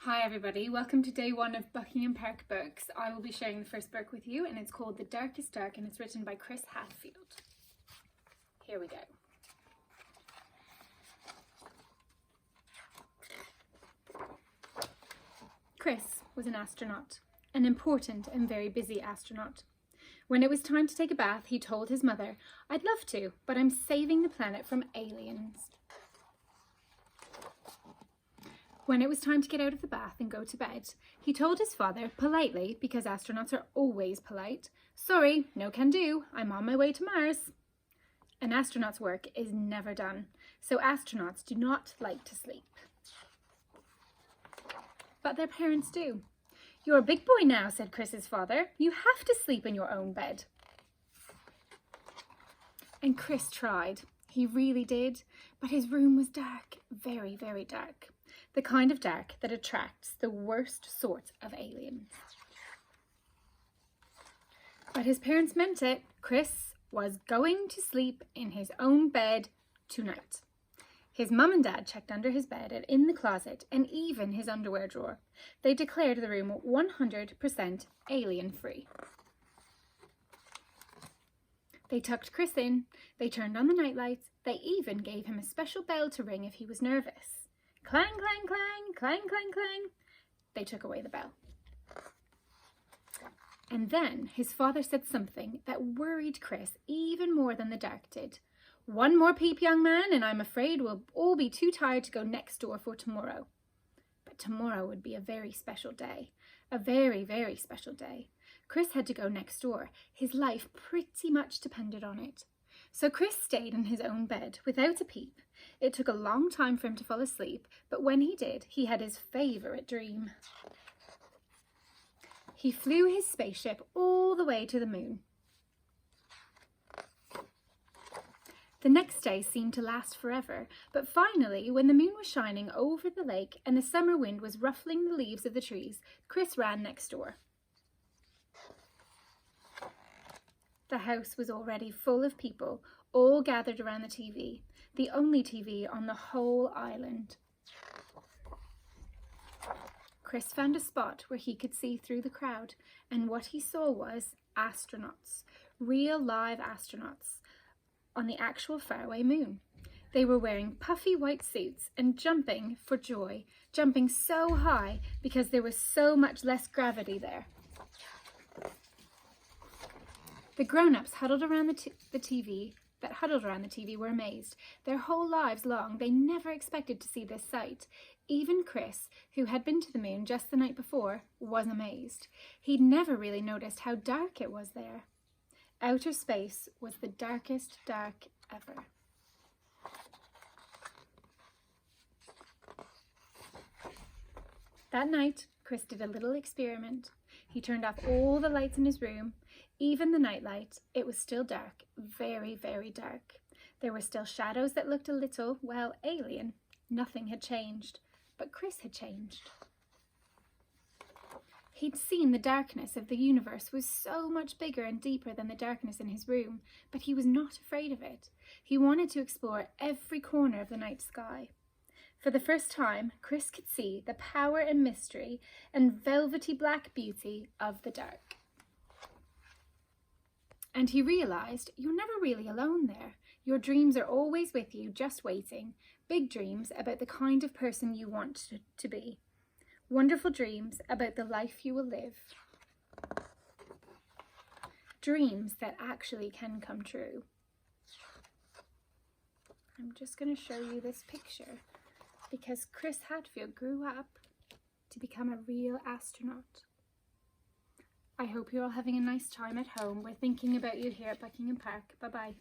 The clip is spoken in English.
Hi everybody, welcome to day one of Buckingham Park books. I will be sharing the first book with you and it's called The Darkest Dark and it's written by Chris Hadfield. Here we go. Chris was an astronaut, an important and very busy astronaut. When it was time to take a bath, he told his mother, "I'd love to, but I'm saving the planet from aliens." When it was time to get out of the bath and go to bed, he told his father, politely, because astronauts are always polite, "Sorry, no can do, I'm on my way to Mars." An astronaut's work is never done, so astronauts do not like to sleep. But their parents do. "You're a big boy now," said Chris's father. "You have to sleep in your own bed." And Chris tried. He really did, but his room was dark, very, very dark. The kind of dark that attracts the worst sorts of aliens. But his parents meant it. Chris was going to sleep in his own bed tonight. His mum and dad checked under his bed and in the closet and even his underwear drawer. They declared the room 100% alien-free. They tucked Chris in, they turned on the nightlights, they even gave him a special bell to ring if he was nervous. Clang, clang, clang, clang, clang, clang. They took away the bell. And then his father said something that worried Chris even more than the dark did. "One more peep, young man, and I'm afraid we'll all be too tired to go next door for tomorrow." But tomorrow would be a very special day. A very, very special day. Chris had to go next door. His life pretty much depended on it. So Chris stayed in his own bed without a peep. It took a long time for him to fall asleep, but when he did, he had his favourite dream. He flew his spaceship all the way to the moon. The next day seemed to last forever, but finally, when the moon was shining over the lake and the summer wind was ruffling the leaves of the trees, Chris ran next door. The house was already full of people, all gathered around the TV, the only TV on the whole island. Chris found a spot where he could see through the crowd, and what he saw was astronauts, real live astronauts, on the actual faraway moon. They were wearing puffy white suits and jumping for joy, jumping so high because there was so much less gravity there. The grown-ups huddled around the TV were amazed. Their whole lives long, they never expected to see this sight. Even Chris, who had been to the moon just the night before, was amazed. He'd never really noticed how dark it was there. Outer space was the darkest dark ever. That night, Chris did a little experiment. He turned off all the lights in his room, even the nightlight. It was still dark, very, very dark. There were still shadows that looked a little, well, alien. Nothing had changed, but Chris had changed. He'd seen the darkness of the universe was so much bigger and deeper than the darkness in his room, but he was not afraid of it. He wanted to explore every corner of the night sky. For the first time, Chris could see the power and mystery and velvety black beauty of the dark. And he realised you're never really alone there. Your dreams are always with you, just waiting. Big dreams about the kind of person you want to be. Wonderful dreams about the life you will live. Dreams that actually can come true. I'm just going to show you this picture because Chris Hadfield grew up to become a real astronaut. I hope you're all having a nice time at home. We're thinking about you here at Buckingham Park. Bye-bye.